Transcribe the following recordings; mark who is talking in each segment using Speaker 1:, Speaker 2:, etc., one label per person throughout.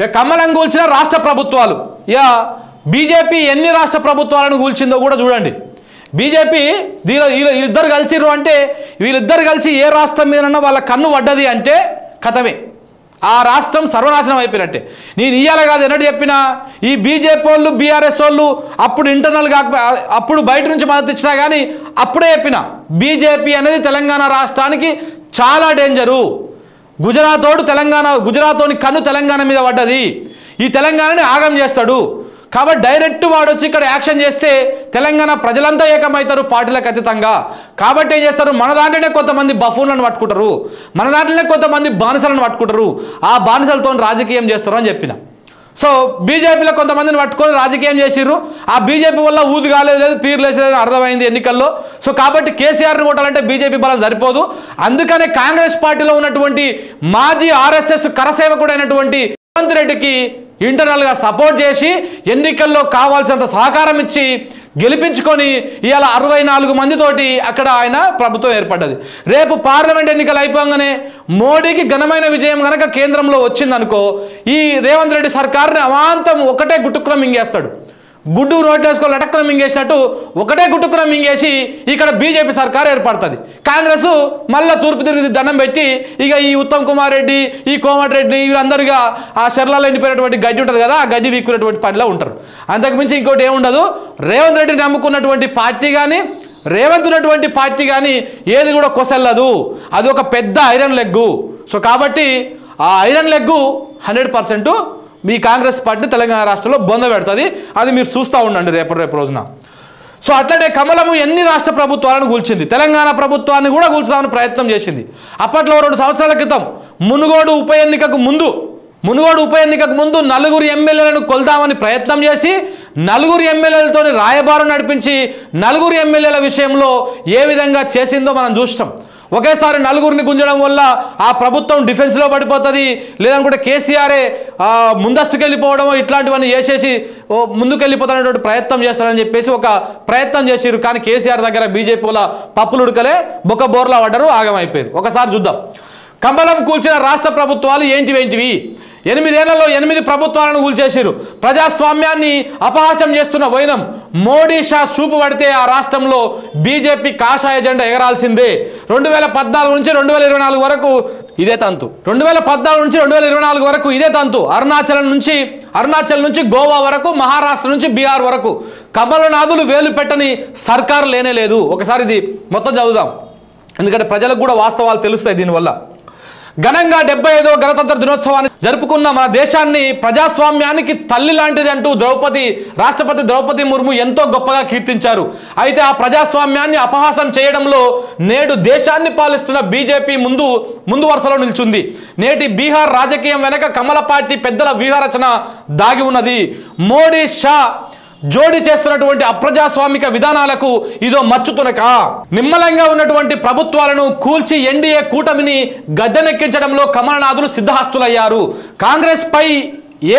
Speaker 1: కమలం కూల్చిన రాష్ట్ర ప్రభుత్వాలు బీజేపీ ఎన్ని రాష్ట్ర ప్రభుత్వాలను కూల్చిందో కూడా చూడండి. బీజేపీ వీళ్ళిద్దరు కలిసిరు అంటే వీళ్ళిద్దరు కలిసి ఏ రాష్ట్రం మీదన్నా వాళ్ళ కన్ను పడ్డది అంటే కథమే, ఆ రాష్ట్రం సర్వనాశనం అయిపోయినట్టే. నేను ఇయ్యాల కాదు ఎన్నడూ చెప్పినా, ఈ బీజేపీ వాళ్ళు బీఆర్ఎస్ వాళ్ళు అప్పుడు ఇంటర్నల్గా అప్పుడు బయట నుంచి మద్దతు ఇచ్చినా కానీ అప్పుడే చెప్పిన బీజేపీ అనేది తెలంగాణ రాష్ట్రానికి చాలా డేంజరు. గుజరాతోని కన్ను తెలంగాణ మీద పడ్డది, ఈ తెలంగాణని ఆగం చేస్తాడు కాబట్టి డైరెక్ట్ వాడు వచ్చి ఇక్కడ యాక్షన్ చేస్తే తెలంగాణ ప్రజలంతా ఏకమవుతారు పార్టీలకు అతీతంగా. కాబట్టి ఏం చేస్తారు, మన దాంట్లోనే కొంతమంది బఫూన్లను పట్టుకుంటారు, మన దాంట్లోనే కొంతమంది బానిసలను పట్టుకుంటారు, ఆ బానిసలతో రాజకీయం చేస్తారు అని చెప్పిన. సో బీజేపీలో కొంతమందిని పట్టుకొని రాజకీయం చేసిర్రు, ఆ బీజేపీ వల్ల ఊదు కాలేదు పీరు లేసేది అర్థమైంది ఎన్నికల్లో. సో కాబట్టి కేసీఆర్ని కొట్టాలంటే బీజేపీ బలం సరిపోదు. అందుకనే కాంగ్రెస్ పార్టీలో ఉన్నటువంటి మాజీ ఆర్ఎస్ఎస్ కరసేవకుడైనటువంటి రేవంత్ రెడ్డికి ఇంటర్నల్గా సపోర్ట్ చేసి ఎన్నికల్లో కావాల్సినంత సహకారం ఇచ్చి గెలిపించుకొని ఇవాళ 64 మందితోటి అక్కడ ఆయన ప్రభుత్వం ఏర్పడ్డది. రేపు పార్లమెంట్ ఎన్నికలు అయిపోగానే మోడీకి ఘనమైన విజయం కనుక కేంద్రంలో వచ్చిందనుకో, ఈ రేవంత్ రెడ్డి సర్కారుని అమాంతం ఒకటే గుట్టుకున మింగేస్తాడు. గుడ్డు రోడ్లు వేసుకొని లటక్కున మింగేసినట్టు ఒకటే గుట్టుకున మింగేసి ఇక్కడ బీజేపీ సర్కారు ఏర్పడుతుంది. కాంగ్రెస్ మళ్ళీ తూర్పు తిరిగి దండం పెట్టి ఇక ఈ ఉత్తమ్ కుమార్ రెడ్డి, ఈ కోమటిరెడ్డి వీళ్ళందరిగా ఆ షెర్లలో ఎండిపోయినటువంటి గడ్డి ఉంటుంది కదా, ఆ గడ్డి వీక్కునేటువంటి పనిలో ఉంటారు. అంతకుమించి ఇంకోటి ఏముండదు. రేవంత్ రెడ్డిని నమ్ముకున్నటువంటి పార్టీ కానీ రేవంత్ ఉన్నటువంటి పార్టీ కానీ ఏది కూడా కొసెల్లదు. అది ఒక పెద్ద ఐరన్ లెగ్గు. సో కాబట్టి ఆ ఐరన్ లెగ్గు 100% మీ కాంగ్రెస్ పార్టీ తెలంగాణ రాష్ట్రంలో బొంద పెడుతుంది. అది మీరు చూస్తూ ఉండండి రేపు రోజున. సో అట్లనే కమలము ఎన్ని రాష్ట్ర ప్రభుత్వాలను కూల్చింది, తెలంగాణ ప్రభుత్వాన్ని కూడా కూల్చుదామని ప్రయత్నం చేసింది. అప్పట్లో 2 సంవత్సరాల క్రితం మునుగోడు ఉప ఎన్నికకు ముందు 4 ఎమ్మెల్యేలను కొల్దామని ప్రయత్నం చేసి 4 ఎమ్మెల్యేలతో రాయబారం నడిపించి 4 ఎమ్మెల్యేల విషయంలో ఏ విధంగా చేసిందో మనం చూస్తాం. ఒకేసారి 4 గుంజడం వల్ల ఆ ప్రభుత్వం డిఫెన్స్లో పడిపోతుంది, లేదనుకుంటే కేసీఆరే ముందస్తుకు వెళ్ళిపోవడమో ఇట్లాంటివన్నీ చేసేసి ముందుకెళ్ళిపోతున్నటువంటి ప్రయత్నం చేస్తారని చెప్పేసి ఒక ప్రయత్నం చేసిరు. కానీ కేసీఆర్ దగ్గర బీజేపీ వల్ల పప్పులు ఉడకలే, బొక్క బోర్లా పడ్డారు, ఆగమైపోయారు. ఒకసారి చూద్దాం కమలం కూల్చిన రాష్ట్ర ప్రభుత్వాలు ఏంటివి. 8 ఏళ్లలో 8 ప్రభుత్వాలను కూల్చేసిరు. ప్రజాస్వామ్యాన్ని అపహాస్యం చేస్తున్న వైనం మోడీ షా చూపు పడితే ఆ రాష్ట్రంలో బీజేపీ కాషాయ జెండా ఎగరాల్సిందే. 2014 నుంచి 2024 వరకు ఇదే తంతు. 2014 నుంచి 2024 వరకు ఇదే తంతు. అరుణాచల్ నుంచి గోవా వరకు, మహారాష్ట్ర నుంచి బీహార్ వరకు కమలనాథులు వేలు పెట్టని సర్కారు లేనే లేదు. ఒకసారి ఇది మొత్తం చదువుదాం, ఎందుకంటే ప్రజలకు కూడా వాస్తవాలు తెలుస్తాయి దీనివల్ల. ఘనంగా 75వ గణతంత్ర దినోత్సవాన్ని జరుపుకున్న మన దేశాన్ని ప్రజాస్వామ్యానికి తల్లి లాంటిది అంటూ రాష్ట్రపతి ద్రౌపది ముర్ము ఎంతో గొప్పగా కీర్తించారు. అయితే ఆ ప్రజాస్వామ్యాన్ని అపహాసం చేయడంలో నేడు దేశాన్ని పాలిస్తున్న బీజేపీ ముందు వరుసలో నిల్చుంది. నేటి బీహార్ రాజకీయం వెనక కమల పార్టీ పెద్దల వ్యూహరచన దాగి ఉన్నది. మోడీ షా జోడి చేస్తున్నటువంటి అప్రజాస్వామిక విధానాలకు ఇదో మచ్చుతునక. నిమ్మలంగా ఉన్నటువంటి ప్రభుత్వాలను కూల్చి ఎన్డీఏ కూటమిని గద్దెనెక్కించడంలో కమలనాథులు సిద్ధహస్తులయ్యారు. కాంగ్రెస్ పై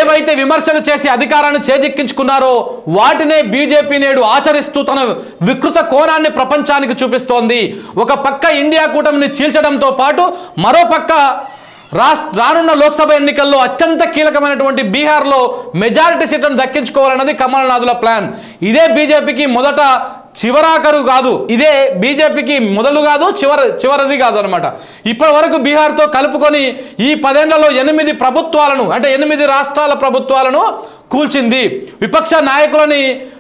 Speaker 1: ఏవైతే విమర్శలు చేసి అధికారాన్ని చేజిక్కించుకున్నారో వాటినే బీజేపీ నేడు ఆచరిస్తూ తన వికృత కోణాన్ని ప్రపంచానికి చూపిస్తోంది. ఒక పక్క ఇండియా కూటమిని చీల్చడంతో పాటు మరో పక్క రానున్న లోక్సభ ఎన్నికల్లో అత్యంత కీలకమైనటువంటి బీహార్లో మెజారిటీ సీట్లను దక్కించుకోవాలన్నది కమలనాథుల ప్లాన్. ఇదే బీజేపీకి మొదట చివరాఖరు కాదు, ఇదే బీజేపీకి మొదలు కాదు, చివరిది కాదు అనమాట. ఇప్పటి వరకు బీహార్తో కలుపుకొని ఈ 10 ఏళ్లలో 8 ప్రభుత్వాలను, అంటే 8 రాష్ట్రాల ప్రభుత్వాలను కూల్చింది. విపక్ష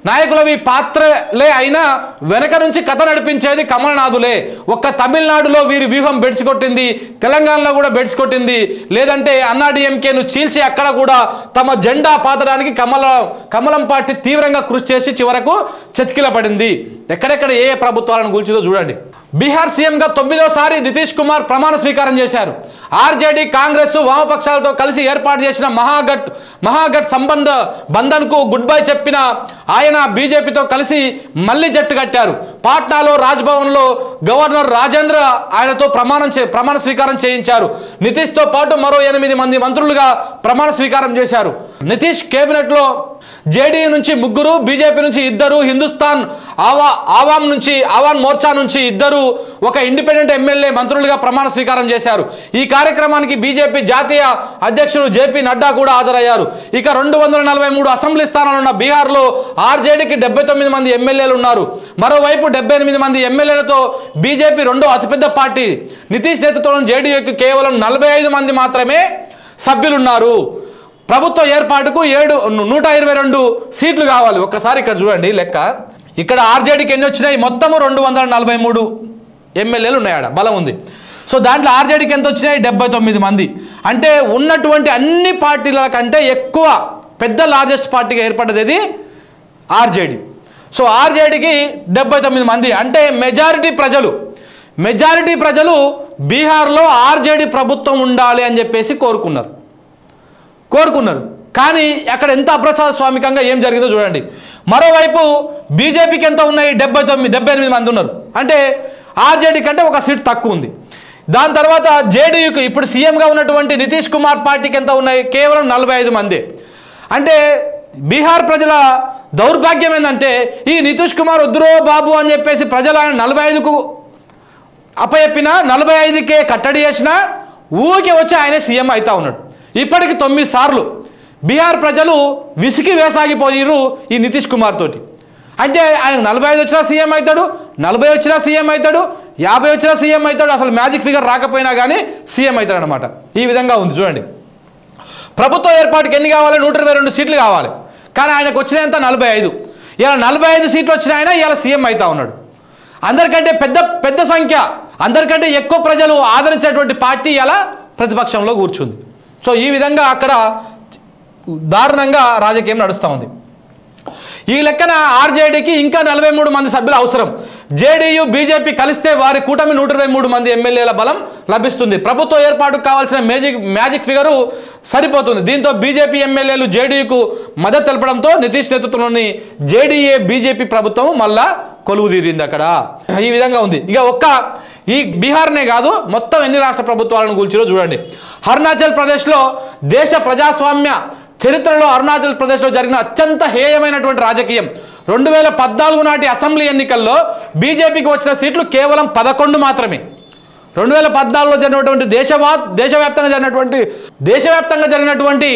Speaker 1: నాయకులవి పాత్రలే అయినా వెనక నుంచి కథ నడిపించేది కమలనాథులే. ఒక్క తమిళనాడులో వీరి వ్యూహం బెడిసికొట్టింది, తెలంగాణలో కూడా బెడిసికొట్టింది. లేదంటే అన్నాడీఎంకేను చీల్చి అక్కడ కూడా తమ జెండా పాతడానికి కమలం పార్టీ తీవ్రంగా కృషి చేసి చివరకు చతికిల పడింది. ఎక్కడెక్కడ ఏ ప్రభుత్వాలను కూల్చిందో చూడండి. బీహార్ సీఎంగా 9వ నితీష్ కుమార్ ప్రమాణ స్వీకారం చేశారు. ఆర్జేడీ, కాంగ్రెస్, వామపక్షాలతో కలిసి ఏర్పాటు చేసిన మహాగఠ్ సంబంధ బంధన్కు గుడ్ బై చెప్పిన ఆయన బీజేపీతో కలిసి మళ్ళీ జట్టు కట్టారు. పాట్నాలో రాజ్భవన్లో గవర్నర్ రాజేంద్ర ఆయనతో ప్రమాణ స్వీకారం చేయించారు. నితీష్తో పాటు మరో 8 మంది మంత్రులుగా ప్రమాణ స్వీకారం చేశారు. నితీష్ కేబినెట్లో జేడీయూ నుంచి 3, బీజేపీ నుంచి 2, హిందుస్థాన్ ఆవామ్ మోర్చా నుంచి 2, ఒక ఇండిపెండెంట్ ఎమ్మెల్యే మంత్రులుగా ప్రమాణ స్వీకారం చేశారు. ఈ కార్యక్రమానికి బీజేపీ జాతీయ అధ్యక్షుడు జేపీ నడ్డా కూడా హాజరయ్యారు. ఇక 243 అసెంబ్లీ స్థానాలున్న బీహార్లో ఆర్జేడీకి 79 మంది ఎమ్మెల్యేలు ఉన్నారు. మరోవైపు 78 మంది ఎమ్మెల్యేలతో బీజేపీ రెండో అతిపెద్ద పార్టీ. నితీష్ నేతృత్వంలోని జేడీయూకి కేవలం 45 మంది మాత్రమే సభ్యులున్నారు. ప్రభుత్వ ఏర్పాటుకు 122 సీట్లు కావాలి. ఒక్కసారి ఇక్కడ చూడండి లెక్క. ఇక్కడ ఆర్జేడీకి ఎన్ని వచ్చినాయి? మొత్తము 243 ఎమ్మెల్యేలు ఉన్నాయట, బలం ఉంది. సో దాంట్లో ఆర్జేడీకి ఎంత వచ్చినాయి? 79 మంది. అంటే ఉన్నటువంటి అన్ని పార్టీల కంటే ఎక్కువ పెద్ద లార్జెస్ట్ పార్టీగా ఏర్పడ్డది ఇది ఆర్జేడీ. సో ఆర్జేడీకి 79 మంది అంటే మెజారిటీ ప్రజలు బీహార్లో ఆర్జేడీ ప్రభుత్వం ఉండాలి అని చెప్పేసి కోరుకున్నారు. కానీ అక్కడ ఎంత అప్రజాస్వామికంగా ఏం జరిగిందో చూడండి. మరోవైపు బీజేపీకి ఎంత ఉన్నాయి? 78 మంది ఉన్నారు. అంటే ఆర్జేడీ కంటే ఒక సీట్ తక్కువ ఉంది. దాని తర్వాత జేడీయూకి ఇప్పుడు సీఎంగా ఉన్నటువంటి నితీష్ కుమార్ పార్టీకి ఎంత ఉన్నాయి? కేవలం 45 మంది. అంటే బీహార్ ప్రజల దౌర్భాగ్యం ఏంటంటే ఈ నితీష్ కుమార్ వద్దురో బాబు అని చెప్పేసి ప్రజలు ఆయన 45కు అప్పచెప్పినా 45కే కట్టడి చేసినా ఊరికే వచ్చి ఆయనే సీఎం అవుతా ఉన్నాడు. ఇప్పటికి 9 సార్లు బీహార్ ప్రజలు విసికి వేసాగిపోయారు ఈ నితీష్ కుమార్ తోటి. అంటే ఆయన 45 వచ్చినా సీఎం అవుతాడు, 40 వచ్చినా సీఎం అవుతాడు, 50 వచ్చినా సీఎం అవుతాడు. అసలు మ్యాజిక్ ఫిగర్ రాకపోయినా కానీ సీఎం అవుతాడు అనమాట. ఈ విధంగా ఉంది చూడండి. ప్రభుత్వ ఏర్పాటుకి ఎన్ని కావాలి? 122 సీట్లు కావాలి. కానీ ఆయనకు వచ్చినంత 45. ఇలా 45 సీట్లు వచ్చిన ఆయన ఇలా సీఎం అవుతా ఉన్నాడు. అందరికంటే పెద్ద సంఖ్య, అందరికంటే ఎక్కువ ప్రజలు ఆదరించేటువంటి పార్టీ ఇలా ప్రతిపక్షంలో కూర్చుంది. సో ఈ విధంగా అక్కడ దారుణంగా రాజకీయం నడుస్తూ ఉంది. ఈ లెక్కన ఆర్జేడీకి ఇంకా 43 మంది సభ్యులు అవసరం. జేడీయూ బీజేపీ కలిస్తే వారి కూటమి 123 మంది ఎమ్మెల్యేల బలం లభిస్తుంది. ప్రభుత్వ ఏర్పాటుకు కావాల్సిన మ్యాజిక్ ఫిగరు సరిపోతుంది. దీంతో బీజేపీ ఎమ్మెల్యేలు జేడీయూకు మద్దతు తెలపడంతో నితీష్ నేతృత్వంలోని జేడీఏ బీజేపీ ప్రభుత్వం మళ్ళా కొలువు తీరింది అక్కడ. ఈ విధంగా ఉంది. ఇక ఈ బీహార్నే కాదు మొత్తం ఎన్ని రాష్ట్ర ప్రభుత్వాలను కూల్చిరో చూడండి. అరుణాచల్ ప్రదేశ్లో దేశ ప్రజాస్వామ్య చరిత్రలో అరుణాచల్ ప్రదేశ్లో జరిగిన అత్యంత హేయమైనటువంటి రాజకీయం. 2014 నాటి అసెంబ్లీ ఎన్నికల్లో బీజేపీకి వచ్చిన సీట్లు కేవలం 11 మాత్రమే. 2014లో జరిగినటువంటి దేశవ్యాప్తంగా జరిగినటువంటి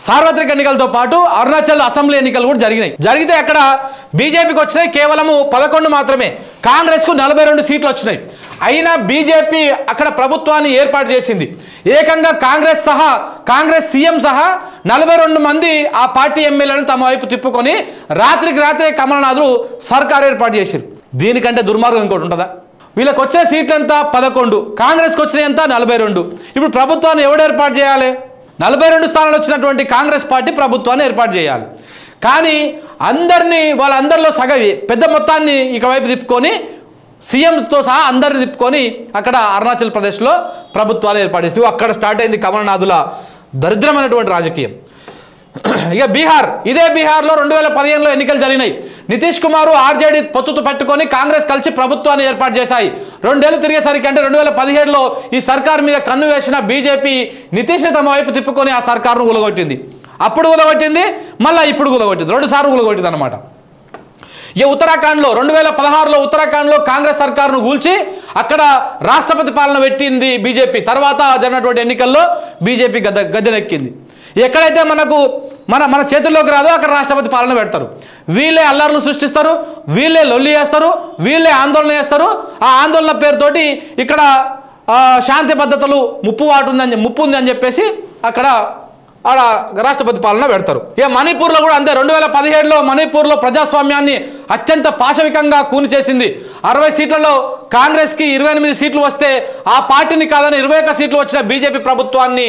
Speaker 1: సార్వత్రిక ఎన్నికలతో పాటు అరుణాచల్ అసెంబ్లీ ఎన్నికలు కూడా జరిగితే అక్కడ బీజేపీకి వచ్చినాయి కేవలము 11 మాత్రమే. కాంగ్రెస్కు 42 సీట్లు వచ్చినాయి. అయినా బీజేపీ అక్కడ ప్రభుత్వాన్ని ఏర్పాటు చేసింది. ఏకంగా కాంగ్రెస్ సీఎం సహా 42 మంది ఆ పార్టీ ఎమ్మెల్యేలను తమ వైపు తిప్పుకొని రాత్రికి రాత్రే కమలనాథులు సర్కార్ ఏర్పాటు చేశారు. దీనికంటే దుర్మార్గం ఇంకోటి ఉంటుందా? వీళ్ళకి వచ్చే సీట్లు ఎంత? 11. కాంగ్రెస్కి వచ్చినాయి ఎంత? 42. ఇప్పుడు ప్రభుత్వాన్ని ఎవడు ఏర్పాటు చేయాలి? 42 స్థానాలు వచ్చినటువంటి కాంగ్రెస్ పార్టీ ప్రభుత్వాన్ని ఏర్పాటు చేయాలి. కానీ వాళ్ళందరిలో పెద్ద మొత్తాన్ని ఇక వైపు తిప్పుకొని సీఎంతో సహా అందరిని తిప్పుకొని అక్కడ అరుణాచల్ ప్రదేశ్లో ప్రభుత్వాలు ఏర్పాటు చేస్తూ అక్కడ స్టార్ట్ అయింది కమలనాథుల దరిద్రమైనటువంటి రాజకీయం. ఇక ఇదే బీహార్లో 2015లో ఎన్నికలు జరిగినాయి. నితీష్ కుమార్ ఆర్జేడీ పొత్తుతో పెట్టుకొని కాంగ్రెస్ కలిసి ప్రభుత్వాన్ని ఏర్పాటు చేశాయి. 2 ఏళ్ళు తిరిగేసరికి అంటే 2017లో ఈ సర్కార్ మీద కన్ను వేసిన బీజేపీ నితీష్ని తమ వైపు తిప్పుకొని ఆ సర్కారును కూలగొట్టింది. అప్పుడు కూలగొట్టింది, మళ్ళీ ఇప్పుడు కూలగొట్టింది. 2 సార్లు కూలగొట్టింది అనమాట. ఇక ఉత్తరాఖండ్లో 2016లో ఉత్తరాఖండ్లో కాంగ్రెస్ సర్కారును కూల్చి అక్కడ రాష్ట్రపతి పాలన పెట్టింది బీజేపీ. తర్వాత జరిగినటువంటి ఎన్నికల్లో బీజేపీ గద్దెనెక్కింది. ఎక్కడైతే మన చేతుల్లోకి రాదో అక్కడ రాష్ట్రపతి పాలన పెడతారు. వీళ్ళే అల్లర్లు సృష్టిస్తారు, వీళ్ళే లొల్లి చేస్తారు, వీళ్ళే ఆందోళన చేస్తారు. ఆ ఆందోళన పేరుతోటి ఇక్కడ శాంతి భద్రతలు ముప్పు ఉంది అని చెప్పేసి అక్కడ రాష్ట్రపతి పాలన పెడతారు. ఇక మణిపూర్లో కూడా అంతే. 2017లో మణిపూర్లో ప్రజాస్వామ్యాన్ని అత్యంత పాశవికంగా కూని చేసింది. 60 సీట్లలో కాంగ్రెస్కి 28 సీట్లు వస్తే ఆ పార్టీని కాదని 21 సీట్లు వచ్చిన బీజేపీ ప్రభుత్వాన్ని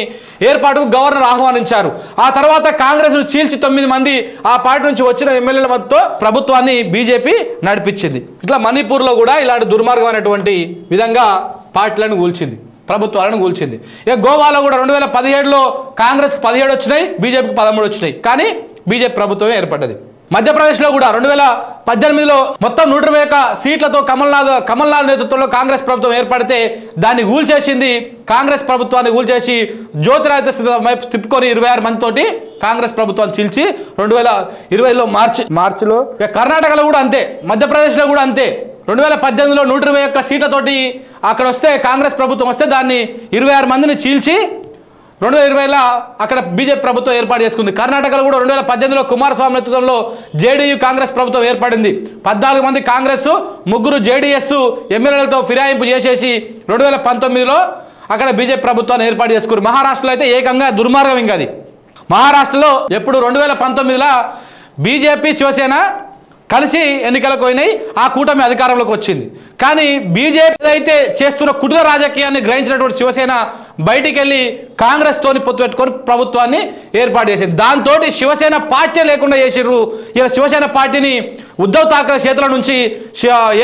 Speaker 1: ఏర్పాటుకు గవర్నర్ ఆహ్వానించారు. ఆ తర్వాత కాంగ్రెస్ను చీల్చి 9 మంది ఆ పార్టీ నుంచి వచ్చిన ఎమ్మెల్యేల మధ్యతో ప్రభుత్వాన్ని బీజేపీ నడిపించింది. ఇట్లా మణిపూర్లో కూడా ఇలాంటి దుర్మార్గమైనటువంటి విధంగా పార్టీలను కూల్చింది. ప్రభుత్వాలను కూల్చింది. ఇక గోవాలో కూడా 2017లో కాంగ్రెస్కి 17 వచ్చినాయి, బీజేపీకి 13 వచ్చినాయి, కానీ బీజేపీ ప్రభుత్వమే ఏర్పడ్డది. మధ్యప్రదేశ్లో కూడా 2018లో మొత్తం 121 సీట్లతో కమల్నాథ్ నేతృత్వంలో కాంగ్రెస్ ప్రభుత్వం ఏర్పడితే దాన్ని కూల్చేసింది. కాంగ్రెస్ ప్రభుత్వాన్ని కూల్చేసి జ్యోతిరాదిత్య వైపు తిప్పుకొని 26 మందితోటి కాంగ్రెస్ ప్రభుత్వాన్ని చీల్చి 2020లో మార్చిలో కర్ణాటకలో కూడా అంతే, మధ్యప్రదేశ్లో కూడా అంతే. 2018లో 121 సీట్లతోటి అక్కడ వస్తే కాంగ్రెస్ ప్రభుత్వం వస్తే దాన్ని 26 మందిని చీల్చి 2020లో అక్కడ బీజేపీ ప్రభుత్వం ఏర్పాటు చేసుకుంది. కర్ణాటకలో కూడా 2018లో కుమారస్వామి నేతృత్వంలో జేడీయూ కాంగ్రెస్ ప్రభుత్వం ఏర్పడింది. 14 మంది కాంగ్రెస్, 3 జేడీఎస్ ఎమ్మెల్యేలతో ఫిరాయింపు చేసేసి 2019లో అక్కడ బీజేపీ ప్రభుత్వాన్ని ఏర్పాటు చేసుకున్నారు. మహారాష్ట్రలో అయితే ఏకంగా దుర్మార్గం. ఇంకా అది మహారాష్ట్రలో ఎప్పుడు 2019లో బీజేపీ శివసేన కలిసి ఎన్నికలకు పోయినాయి, ఆ కూటమి అధికారంలోకి వచ్చింది. కానీ బీజేపీ అయితే చేస్తున్న కుట్ర రాజకీయాన్ని గ్రహించినటువంటి శివసేన బయటికి వెళ్ళి కాంగ్రెస్ తోని పొత్తు పెట్టుకొని ప్రభుత్వాన్ని ఏర్పాటు చేసింది. దాంతో శివసేన పార్టీ లేకుండా చేసిర్రు. ఇలా శివసేన పార్టీని ఉద్ధవ్ ఠాక్రే చేతుల నుంచి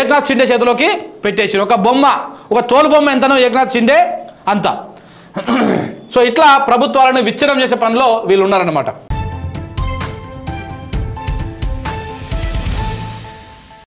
Speaker 1: ఏక్నాథ్ షిండే చేతిలోకి పెట్టేసారు. ఒక బొమ్మ, ఒక తోలు బొమ్మ ఎంతనో ఏక్నాథ్ షిండే అంత. సో ఇట్లా ప్రభుత్వాలను విచ్ఛిన్నం చేసే పనిలో వీళ్ళు ఉన్నారన్నమాట.